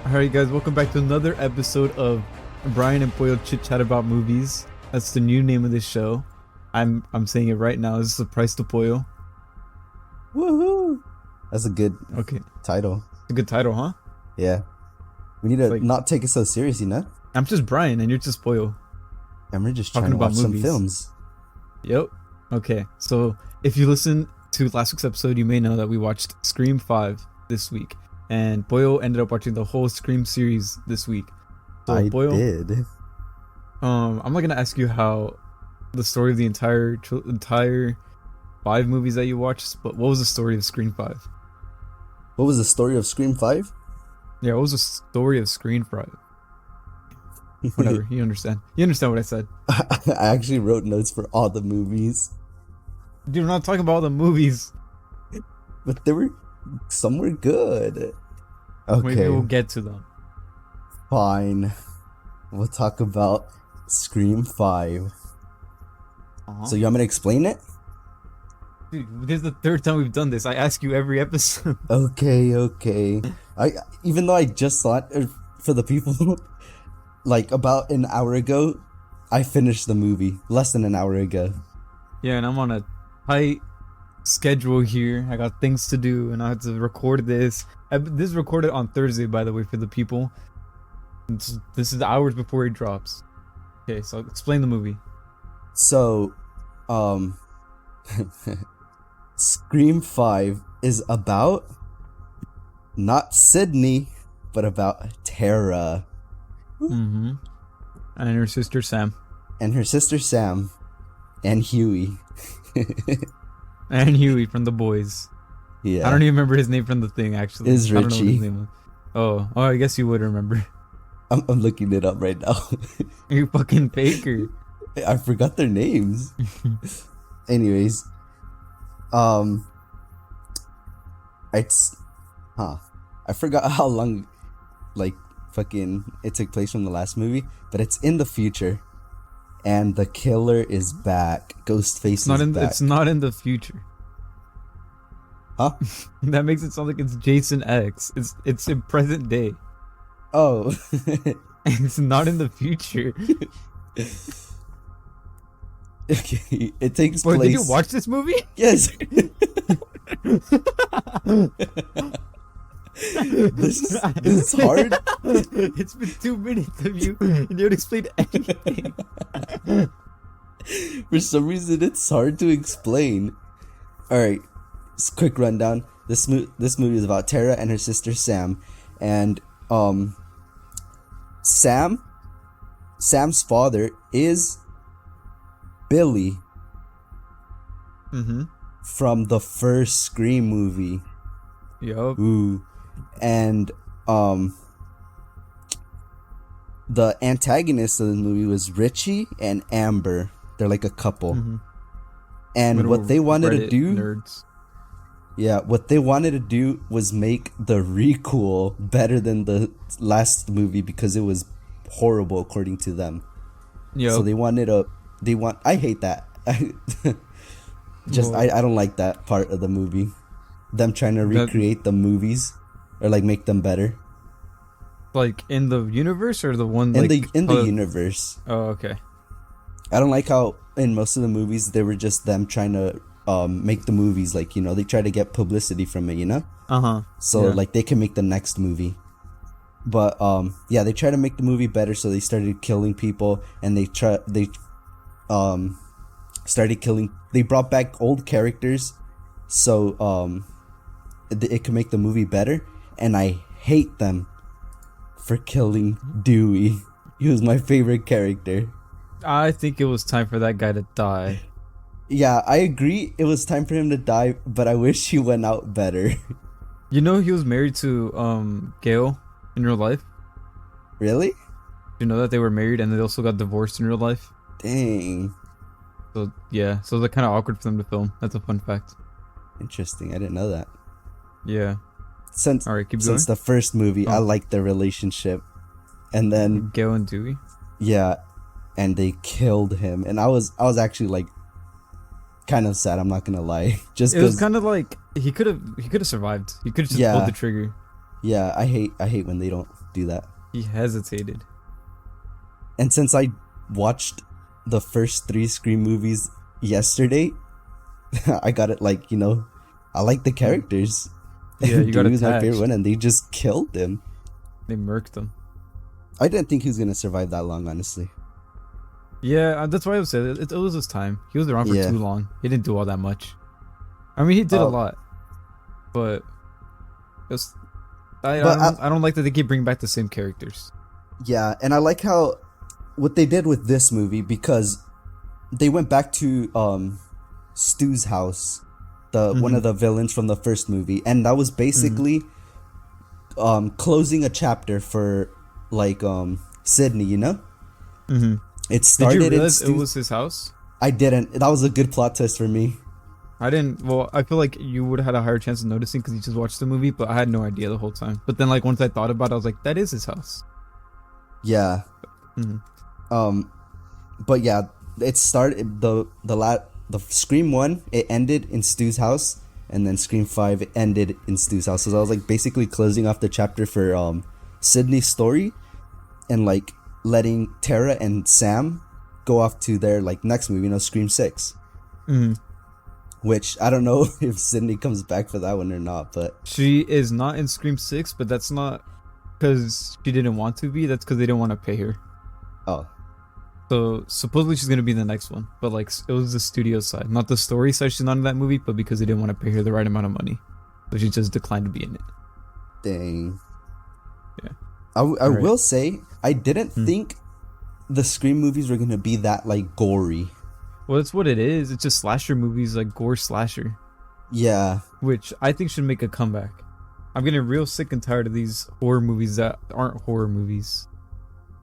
Alright guys, welcome back to another episode of Brian and Pollo Chit Chat About Movies. That's the new name of this show. I'm saying it right now. This is a price to Pollo. Woohoo! That's a good title. A good title, huh? Yeah. We need to not take it so serious, you know? I'm just Brian and you're just Pollo. And we're just trying to watch some films. Yep. Okay, so if you listen to last week's episode, you may know that we watched Scream 5 this week. And Pollo ended up watching the whole Scream series this week. So I Pollo, did. I'm not gonna ask you how the story of the entire 5 movies that you watched, but what was the story of Scream 5? What was the story of Scream 5? Yeah, what was the story of Scream 5? Whatever, you understand. You understand what I said. I actually wrote notes for all the movies. Dude, I'm not talking about all the movies. But some were good. Okay. Maybe we'll get to them. Fine. We'll talk about Scream 5. So you want me to explain it? Dude, this is the 3rd time we've done this. I ask you every episode. Okay. Even though I just saw it, for the people, like about an hour ago, I finished the movie. Less than an hour ago. Yeah, and I'm on a tight schedule here. I got things to do and I have to record this. This is recorded on Thursday, by the way, for the people. This is hours before it drops. Okay, so explain the movie. So, Scream 5 is about not Sydney, but about Tara. Mm-hmm. And her sister Sam. And her sister Sam. And Huey. And Huey from The Boys. Yeah. I don't even remember his name from the thing, actually. Is Richie. I don't know what his name was. Oh, I guess you would remember. I'm looking it up right now. You fucking faker. I forgot their names. Anyways. I forgot how long, fucking it took place from the last movie, but it's in the future. And the killer is back. Ghostface is back. It's not in the future. Huh? That makes it sound like it's Jason X. It's in present day. Oh. It's not in the future. Okay. It takes place. Did you watch this movie? Yes. This is hard. It's been 2 minutes of you and you haven't explained anything. For some reason it's hard to explain. Alright, quick rundown. This movie is about Tara and her sister Sam. And Sam's father is Billy. Mm-hmm. From the first Scream movie. Yup. Ooh. And the antagonist of the movie was Richie and Amber. They're like a couple. Mm-hmm. And what they wanted to do, nerds. Yeah, what they wanted to do was make the requel better than the last movie because it was horrible according to them. Yep. So I hate that. I don't like that part of the movie. Them trying to recreate the movies or make them better. Like in the universe or the one in the universe. Oh, okay. I don't like how in most of the movies they were just them trying to make the movies they try to get publicity from it, So they can make the next movie. But they try to make the movie better, so they started killing people and they brought back old characters so it can make the movie better, and I hate them for killing Dewey. He was my favorite character. I think it was time for that guy to die. Yeah, I agree it was time for him to die, but I wish he went out better. You know he was married to Gail in real life? Really? You know that they were married and they also got divorced in real life? Dang. So yeah, so they're kind of awkward for them to film. That's a fun fact. Interesting, I didn't know that. Yeah. Since the first movie, I liked their relationship. And then Gail and Dewey? Yeah. And they killed him. And I was actually kind of sad, I'm not gonna lie. Just it was kind of like he could have survived. He could have just pulled the trigger. Yeah, I hate when they don't do that. He hesitated. And since I watched the first 3 Scream movies yesterday, I got it like, you know, I like the characters. Yeah, you got Dewey was my attached. favorite one, and they just killed him. They murked him. I didn't think he was gonna survive that long, honestly. Yeah, that's why I would say it was his time. He was around for Yeah. too long. He didn't do all that much. I mean, he did a lot, but just I don't like that they keep bringing back the same characters. Yeah, and I like how what they did with this movie, because they went back to Stu's house, the one of the villains from the first movie, and that was basically closing a chapter for like Sydney, you know? It started. Did you realize it was his house? I didn't. That was a good plot twist for me. I didn't. Well, I feel like you would have had a higher chance of noticing because you just watched the movie, but I had no idea the whole time. But then, like, once I thought about it, I was like, that is his house. Yeah. But yeah, it started the Scream 1, it ended in Stu's house, and then Scream 5 it ended in Stu's house. So I was like basically closing off the chapter for Sydney's story, and like letting Tara and Sam go off to their like next movie, you know, Scream 6. Which I don't know if Sydney comes back for that one or not, but she is not in Scream 6, but that's not because she didn't want to be. That's because they didn't want to pay her. Oh. So supposedly she's gonna be in the next one, but like it was the studio side, not the story side. She's not in that movie, but because they didn't want to pay her the right amount of money, so she just declined to be in it. Dang. Yeah. I will say I didn't think the Scream movies were gonna be that like gory. Well, that's what it is. It's just slasher movies, like gore slasher. Yeah. Which I think should make a comeback. I'm getting real sick and tired of these horror movies that aren't horror movies.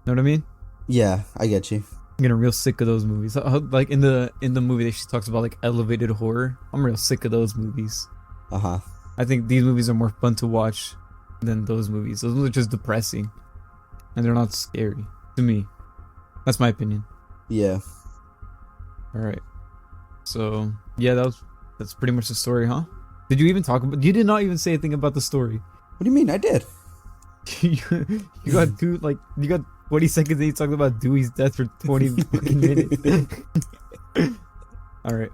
Know what I mean? Yeah, I get you. I'm getting real sick of those movies. Like in the movie, she talks about like elevated horror. I'm real sick of those movies. I think these movies are more fun to watch than those movies. Those movies are just depressing, and they're not scary to me. That's my opinion. Yeah. All right. So yeah, that's pretty much the story, huh? Did you even talk about? You did not even say anything about the story. What do you mean? I did. you got 20 seconds and you talked about Dewey's death for 20 fucking minutes. All right.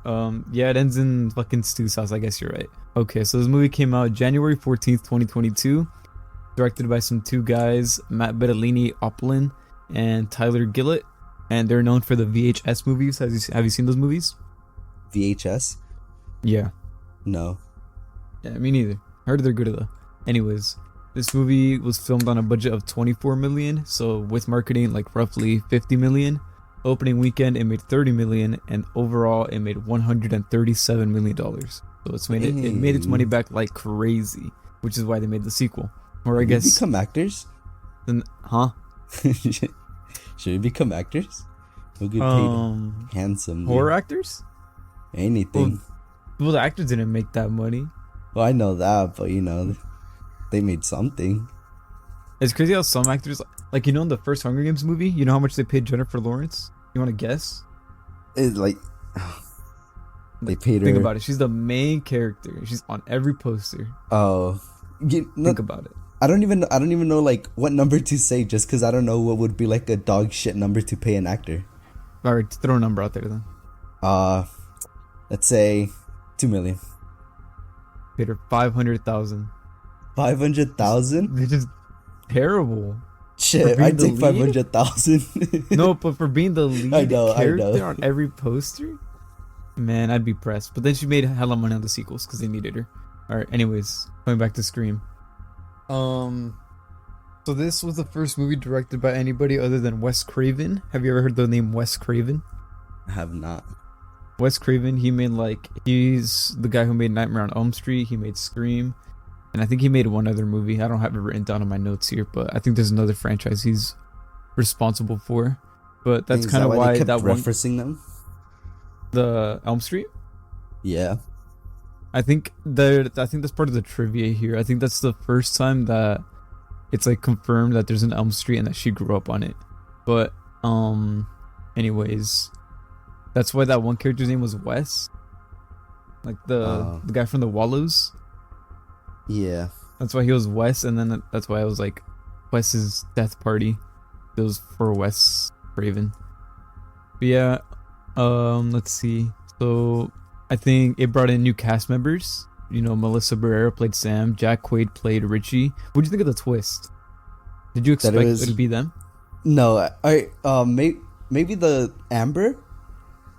Yeah, it ends in fucking Stu's house. I guess you're right. Okay, so this movie came out January 14th, 2022. Directed by some 2 guys, Matt Bettolini Oplin and Tyler Gillett, and they're known for the VHS movies. Have you seen those movies? VHS? Yeah. No. Yeah, me neither. I heard they're good though. Anyways, this movie was filmed on a budget of 24 million, so with marketing like roughly 50 million. Opening weekend it made 30 million, and overall it made 137 million dollars. So it made its money back like crazy, which is why they made the sequel. Or I guess become actors? Then Should we become actors? We'll get paid handsome. Horror actors? Anything. Well, the actors didn't make that money. Well, I know that, but you know, they made something. It's crazy how some actors, like, you know, in the first Hunger Games movie, you know how much they paid Jennifer Lawrence? You want to guess? It's like they paid her. Think about it. She's the main character. She's on every poster. Oh, think about it. I don't even know like what number to say, just because I don't know what would be like a dog shit number to pay an actor. All right, throw a number out there then. Let's say 2 million. Paid her 500,000. 500,000? They're just terrible. Shit, I'd take 500,000. No, but for being the lead character I know. on every poster, man, I'd be pressed. But then she made hella money on the sequels because they needed her. All right, anyways, going back to Scream. So this was the first movie directed by anybody other than Wes Craven. Have you ever heard the name Wes Craven? I have not. Wes Craven, he's the guy who made Nightmare on Elm Street. He made Scream, and I think he made one other movie. I don't have it written down in my notes here, but I think there's another franchise he's responsible for. But that's kind of why they kept that one referencing them. The Elm Street. Yeah. I think that's part of the trivia here. I think that's the first time that it's like confirmed that there's an Elm Street and that she grew up on it. But anyways, that's why that one character's name was Wes. Like the guy from the Wallows. Yeah. That's why he was Wes, and then that's why I was like Wes's death party. It was for Wes Craven. But yeah, let's see. So I think it brought in new cast members. You know, Melissa Barrera played Sam. Jack Quaid played Richie. What do you think of the twist? Did you expect it to be them? No, maybe the Amber,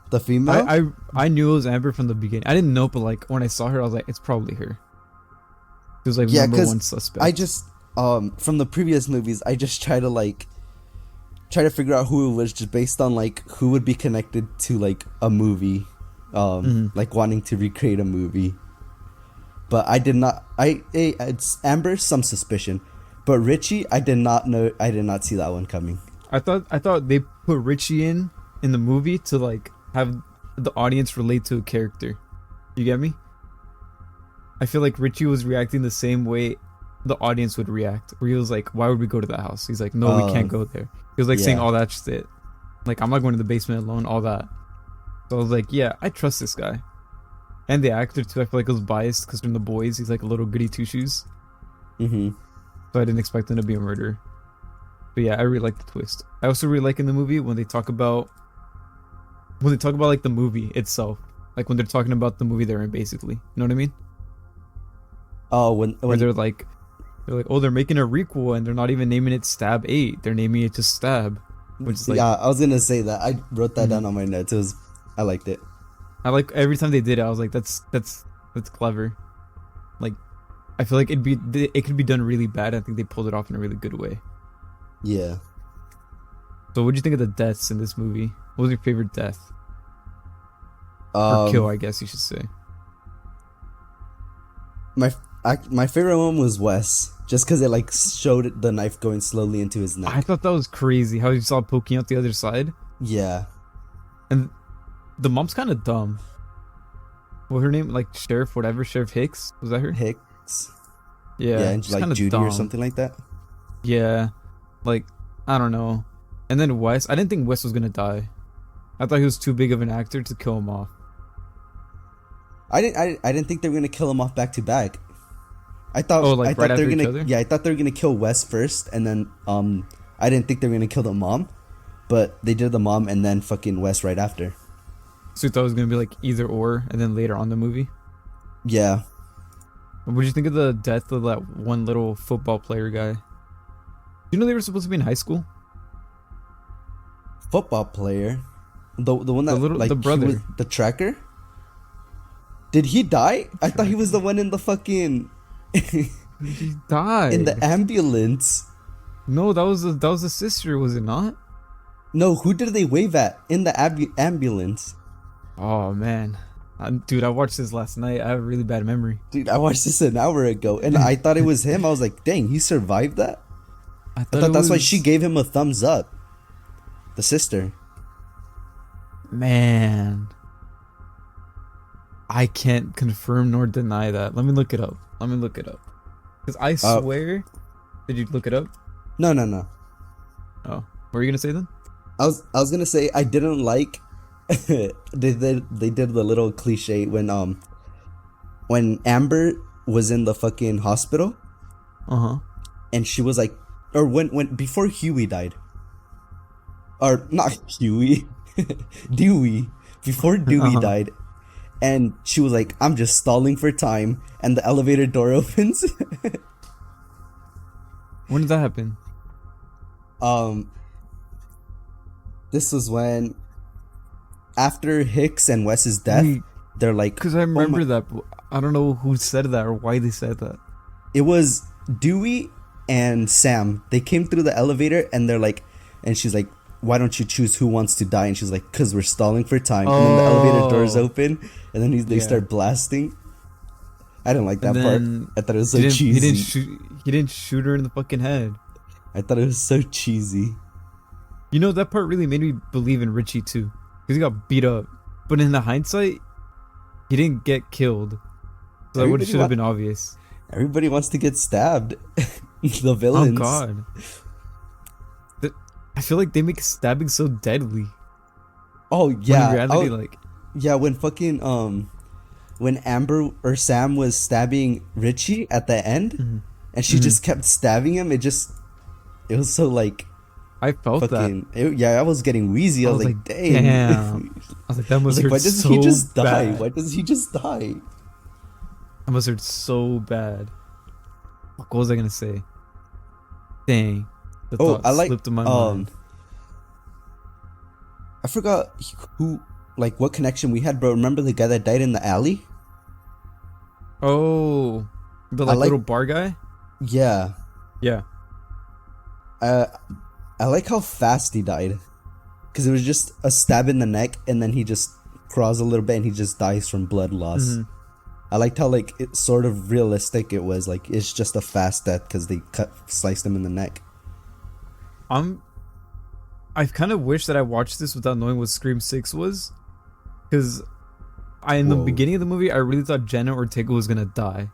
the female. I knew it was Amber from the beginning. I didn't know, but like when I saw her, I was like, it's probably her. It was like number one suspect. I just from the previous movies, I just try to figure out who it was just based on like who would be connected to like a movie, like wanting to recreate a movie. But I did not. It's Amber, some suspicion, but Richie, I did not know. I did not see that one coming. I thought they put Richie in the movie to like have the audience relate to a character. You get me? I feel like Richie was reacting the same way the audience would react. Where he was like, "Why would we go to that house?" He's like, "No, we can't go there." He was like saying all that shit. Like, I'm not going to the basement alone. All that. So I was like, yeah, I trust this guy. And the actor too, I feel like was biased because from The Boys, he's like a little goody two shoes. So I didn't expect him to be a murderer. But yeah, I really like the twist. I also really like in the movie when they talk about like the movie itself, like when they're talking about the movie they're in, basically. You know what I mean? Oh, when they're like, oh, they're making a requel and they're not even naming it Stab 8. They're naming it just Stab. Which is like, yeah, I was gonna say that. I wrote that down on my notes. I liked it. I like every time they did it. I was like, that's clever. Like, I feel like it could be done really bad. I think they pulled it off in a really good way. Yeah. So, what do you think of the deaths in this movie? What was your favorite death? Or kill, I guess you should say. My favorite one was Wes, just because it like showed the knife going slowly into his neck. I thought that was crazy how you saw it poking out the other side. Yeah. And the mom's kind of dumb. What her name? Like Sheriff Hicks? Was that her? Hicks. Yeah. Yeah, and like Judy dumb. Or something like that. Yeah. Like, I don't know. And then Wes, I didn't think Wes was gonna die. I thought he was too big of an actor to kill him off. I didn't think they were gonna kill him off back to back. I thought right after each other? Yeah, I thought they were gonna kill Wes first, and then I didn't think they were gonna kill the mom, but they did the mom and then fucking Wes right after. So you thought it was gonna be like either or, and then later on the movie? Yeah. What did you think of the death of that one little football player guy? You know they were supposed to be in high school? Football player? The one that the brother. He was the tracker? Did he die? I thought he was the one in the fucking he died in the ambulance. No, that was the sister, was it not? No, who did they wave at in the ambulance? Oh man, dude, I watched this last night. I have a really bad memory. Dude, I watched this an hour ago, and I thought it was him. I was like, dang, he survived that. I thought that's why she gave him a thumbs up. The sister. Man, I can't confirm nor deny that. Let me look it up. Because I swear... Did you look it up? No. Oh. What were you going to say then? I was going to say I didn't like... they did the little cliche when Amber was in the fucking hospital. And she was like... Or when before Huey died. Or not Huey. Dewey. Before Dewey died. And she was like, I'm just stalling for time. And the elevator door opens. When did that happen? This was when, after Hicks and Wes's death, they're like... Because I remember that. But I don't know who said that or why they said that. It was Dewey and Sam. They came through the elevator and they're like... And she's like, why don't you choose who wants to die? And she's like, because we're stalling for time. And then the elevator doors open, and then they start blasting. I didn't like that part. I thought it was so cheesy. He didn't shoot her in the fucking head. I thought it was so cheesy. You know, that part really made me believe in Richie too, because he got beat up. But in the hindsight, he didn't get killed. So that should have been obvious. Everybody wants to get stabbed. The villains. Oh God. I feel like they make stabbing so deadly. Oh yeah. When in reality, when fucking when Amber or Sam was stabbing Richie at the end, and she just kept stabbing him, it just It was so like I felt fucking yeah, I was getting wheezy. I was like, dang. Damn. I was like, that must hurt why doesn't so he just die? bad. Why does he just die? That must hurt so bad. What was I gonna say? Dang. The thought slipped in my mind. I forgot who, like, what connection we had, bro. Remember the guy that died in the alley? Oh, the little bar guy. Yeah. Yeah. I like how fast he died, because it was just a stab in the neck, and then he just crawls a little bit, and he just dies from blood loss. Mm-hmm. I liked how like it sort of realistic it was. Like it's just a fast death because they sliced him in the neck. I kind of wish that I watched this without knowing what Scream 6 was, because in the beginning of the movie I really thought Jenna Ortega was gonna die.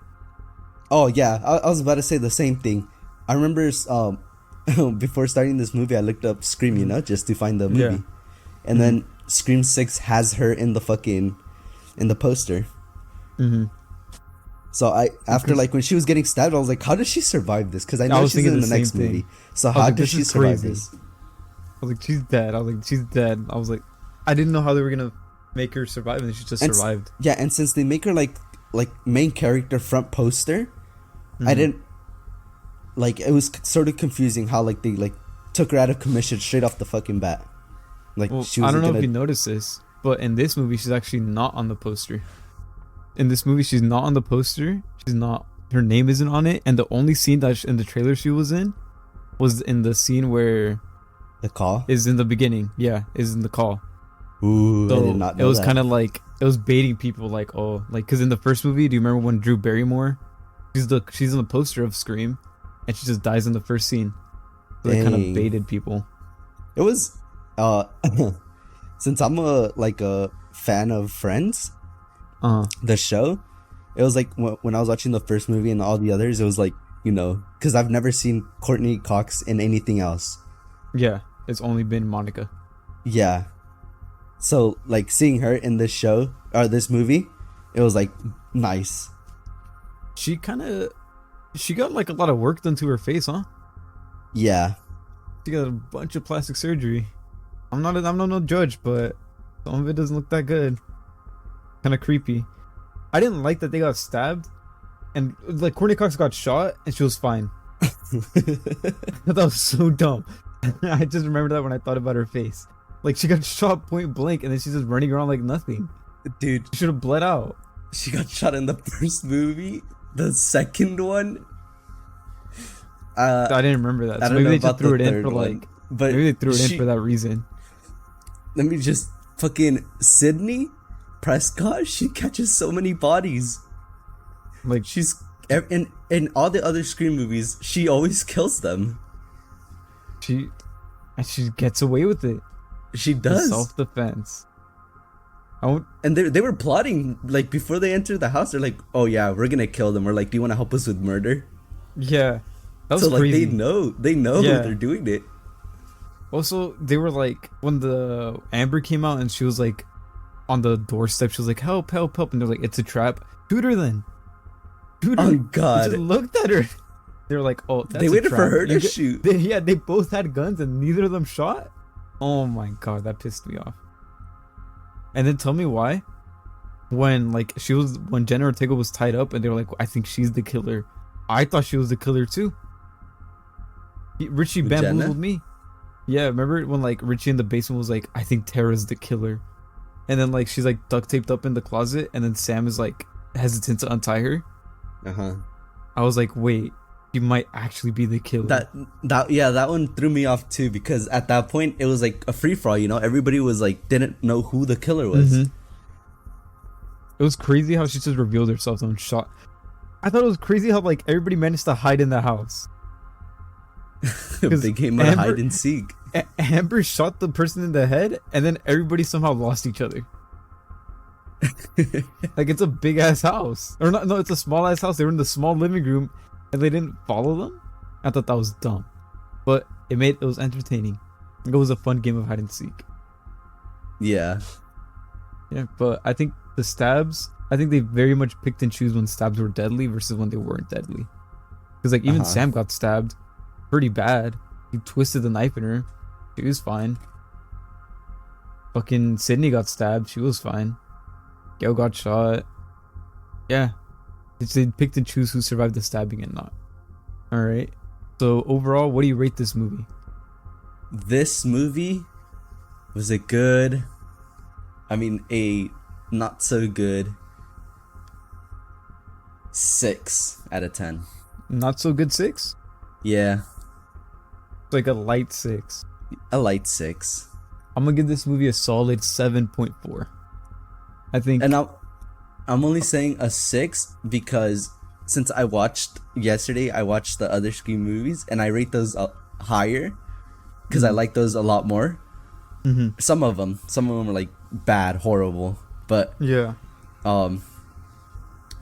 Oh yeah, I was about to say the same thing. I remember before starting this movie, I looked up Scream, you know, just to find the movie. Yeah. And then Scream 6 has her in the poster. Mm-hmm. So after like when she was getting stabbed, I was like, how did she survive this? Because I know she's in the next movie. So how did she survive this? I was like, she's dead. I was like, I didn't know how they were gonna make her survive, and she just survived. Yeah, and since they make her like main character front poster, I didn't. Like, it was sort of confusing how, like, they, like, took her out of commission straight off the fucking bat. Like, she was I don't know if you noticed this, but in this movie, she's actually not on the poster. In this movie, she's not on the poster. Her name isn't on it. And the only scene that in the trailer she was in was in the scene where... The call? Is in the beginning. Yeah, is in the call. Ooh, so I did not know it was kind of like... It was baiting people, like, oh... Like, because in the first movie, do you remember when Drew Barrymore... She's on the poster of Scream... And she just dies in the first scene. So they kind of baited people. It was, since I'm a fan of Friends, the show, it was like when I was watching the first movie and all the others, it was like, you know, because I've never seen Courtney Cox in anything else. Yeah, it's only been Monica. Yeah. So like seeing her in this show or this movie, it was like nice. She got like a lot of work done to her face, huh? Yeah. She got a bunch of plastic surgery. I'm not no judge, but some of it doesn't look that good. Kind of creepy. I didn't like that they got stabbed, and like Courtney Cox got shot, and she was fine. I thought that was so dumb. I just remember that when I thought about her face. Like she got shot point blank, and then she's just running around like nothing. Dude, she should have bled out. She got shot in the first movie. The second one, I didn't remember that. So maybe they just threw it in for like. But maybe they threw it in for that reason. Let me just fucking Sydney Prescott. She catches so many bodies. Like she's in all the other Scream movies, she always kills them. She gets away with it. She does. Self-defense. And they were plotting, like, before they entered the house. They're like, oh yeah, we're gonna kill them. We're like, do you want to help us with murder? Yeah, that was crazy. Like they know they're doing it. Also, they were like, when the Amber came out and she was like on the doorstep, she was like, help, help, help, and they're like, it's a trap. Shoot her then. Shoot her. Oh god. They just looked at her. They were like, oh, that's they waited for her to shoot. They both had guns and neither of them shot. Oh my god, that pissed me off. And then tell me why. When Jenna Ortega was tied up and they were like, I think she's the killer. I thought she was the killer too. Richie bamboozled me. Yeah, remember when like Richie in the basement was like, I think Tara's the killer. And then like she's like duct taped up in the closet and then Sam is like hesitant to untie her. Uh-huh. I was like, wait, you might actually be the killer. That one threw me off too, because at that point it was like a free for all, you know? Everybody was like didn't know who the killer was. Mm-hmm. It was crazy how she just revealed herself and shot. I thought it was crazy how like everybody managed to hide in the house. They came out hide and seek. Amber shot the person in the head and then everybody somehow lost each other. Like it's a big ass house. Or not, no, it's a small ass house. They were in the small living room and they didn't follow them. I thought that was dumb. But it was entertaining. It was a fun game of hide and seek. Yeah. Yeah, but I think the stabs, I think they very much picked and choose when stabs were deadly versus when they weren't deadly. Because like even Sam got stabbed pretty bad. He twisted the knife in her. She was fine. Fucking Sydney got stabbed. She was fine. Gail got shot. Yeah. They picked and choose who survived the stabbing and not. Alright. So overall, what do you rate this movie? This movie was a not so good 6 out of 10. Not so good 6? Yeah. It's like a light 6. A light 6. I'm gonna give this movie a solid 7.4. I think. And I'm only saying a 6 because since I watched the other Scream movies and I rate those higher because I like those a lot more. Mm-hmm. Some of them are like bad, horrible, but yeah.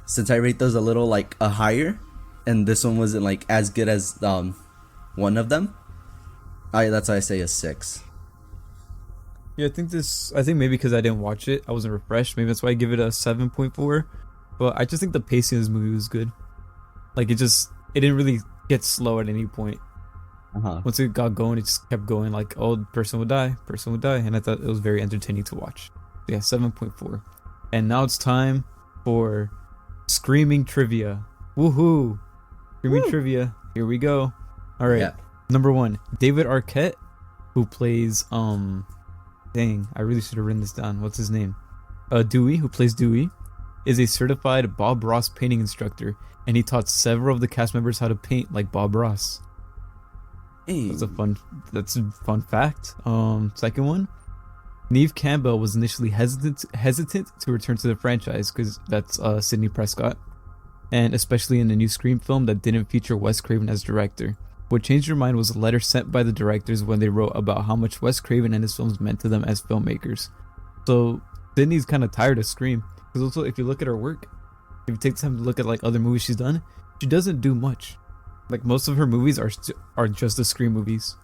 Since I rate those a little like a higher, and this one wasn't like as good as one of them, that's why I say a 6. Yeah, I think maybe because I didn't watch it, I wasn't refreshed. Maybe that's why I give it a 7.4. But I just think the pacing of this movie was good. Like it didn't really get slow at any point. Once it got going, it just kept going. Like, oh, person would die, and I thought it was very entertaining to watch. Yeah, 7.4. And now it's time for Screaming Trivia. Woohoo! Screaming Trivia. Here we go. All right. Yeah. Number 1, David Arquette, who plays dang, I really should have written this down. What's his name? Dewey, who plays Dewey, is a certified Bob Ross painting instructor, and he taught several of the cast members how to paint like Bob Ross. Hey. That's a fun fact. Second one, Neve Campbell was initially hesitant to return to the franchise because that's Sidney Prescott, and especially in a new Scream film that didn't feature Wes Craven as director. What changed her mind was a letter sent by the directors when they wrote about how much Wes Craven and his films meant to them as filmmakers. So Sidney's kind of tired of Scream, because also if you look at her work, if you take time to look at like other movies she's done, she doesn't do much. Like most of her movies are just the Scream movies,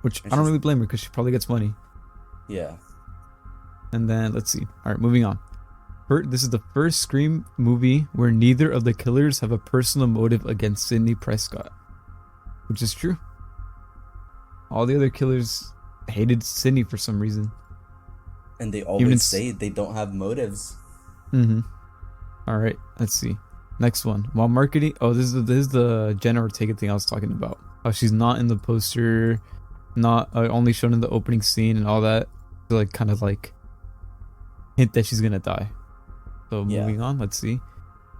which I don't really blame her because she probably gets money. Yeah. And then let's see. All right, moving on. This is the first Scream movie where neither of the killers have a personal motive against Sidney Prescott, which is true. All the other killers hated Sidney for some reason, and they always say they don't have motives. All right, let's see. Next one. While marketing, this is the Jenna Ortega thing I was talking about. She's not in the poster, not only shown in the opening scene and all that. To like kind of like hint that she's gonna die. So moving on, let's see.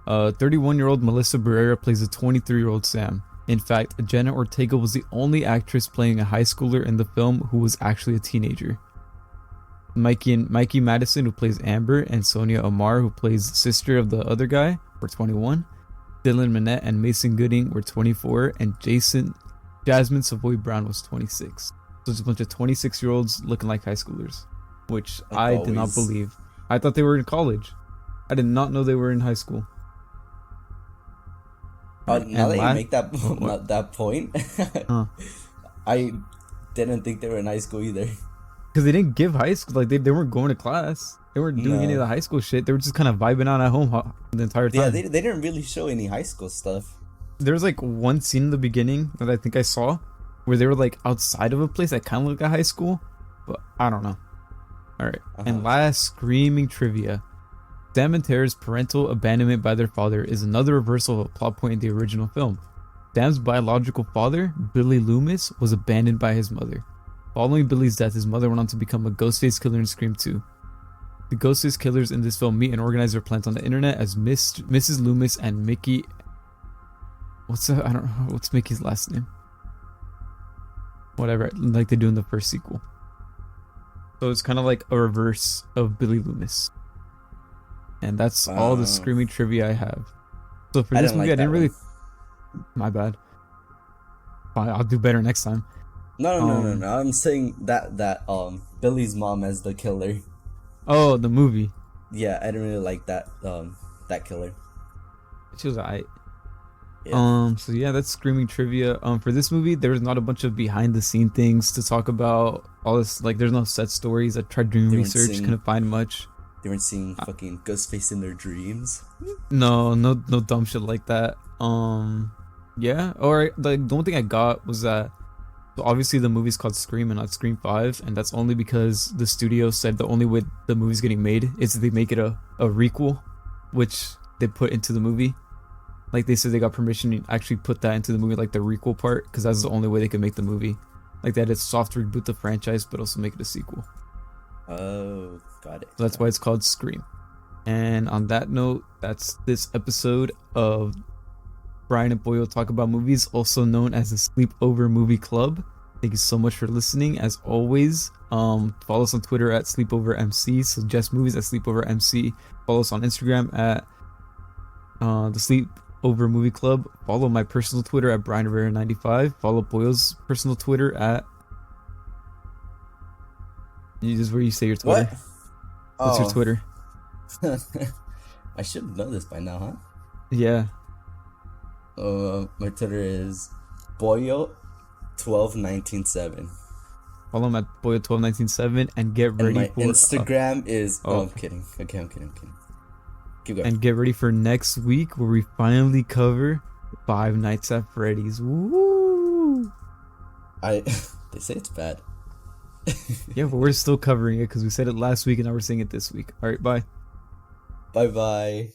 31-year-old Melissa Barrera plays a 23-year-old Sam. In fact, Jenna Ortega was the only actress playing a high schooler in the film who was actually a teenager. Mikey Madison, who plays Amber, and Sonia Omar, who plays the sister of the other guy, were 21. Dylan Minette and Mason Gooding were 24, and Jasmine Savoy Brown was 26. So it's a bunch of 26-year-olds looking like high schoolers, which I did not believe. I thought they were in college. I did not know they were in high school. Now that you make that point, I didn't think they were in high school either. Because they didn't give high school, like they weren't going to class. They weren't doing any of the high school shit. They were just kind of vibing out at home the entire time. Yeah, they didn't really show any high school stuff. There was like one scene in the beginning that I think I saw where they were like outside of a place that kind of looked like a high school, but I don't know. All right, and last Screaming Trivia. Sam and Tara's parental abandonment by their father is another reversal of a plot point in the original film. Sam's biological father, Billy Loomis, was abandoned by his mother. Following Billy's death, his mother went on to become a Ghostface killer in Scream 2. The Ghostface killers in this film meet and organize their plans on the internet as Mrs. Loomis and Mickey... I don't know, what's Mickey's last name? Whatever, like they do in the first sequel. So it's kind of like a reverse of Billy Loomis. And that's all the Screaming Trivia I have. So for this movie, I didn't really... My bad. Fine, I'll do better next time. No. I'm saying that Billy's mom as the killer. Oh, the movie. Yeah, I didn't really like that killer. She was alright. Yeah. So yeah, that's Screaming Trivia. For this movie, there was not a bunch of behind the scene things to talk about. All this, like, there's no set stories. I tried doing research, couldn't find much. They weren't seeing fucking Ghostface in their dreams. No dumb shit like that. Yeah. Or like the one thing I got was that so obviously the movie's called Scream and not Scream 5, and that's only because the studio said the only way the movie's getting made is if they make it a requel, which they put into the movie. Like they said they got permission to actually put that into the movie, like the requel part, because that's the only way they could make the movie. Like that, it's soft reboot the franchise, but also make it a sequel. Oh, got it. So that's why it's called Scream. And on that note, that's this episode of Brian and Pollo Talk About Movies, also known as the Sleepover Movie Club. Thank you so much for listening. As always, follow us on Twitter at SleepoverMC. Suggest movies at SleepoverMC. Follow us on Instagram at the Sleepover Movie Club. Follow my personal Twitter at BrianRivera95. Follow Pollo's personal Twitter at... This is where you say your Twitter. What? What's your Twitter? I should know this by now, huh? Yeah. My Twitter is Pollo12197. Follow him at Pollo12197 and get ready my for... Instagram is... Oh, I'm kidding. Okay, I'm kidding. Keep going. And get ready for next week where we finally cover Five Nights at Freddy's. Woo! They say it's bad. Yeah, but we're still covering it because we said it last week and now we're saying it this week. All right, bye. Bye-bye.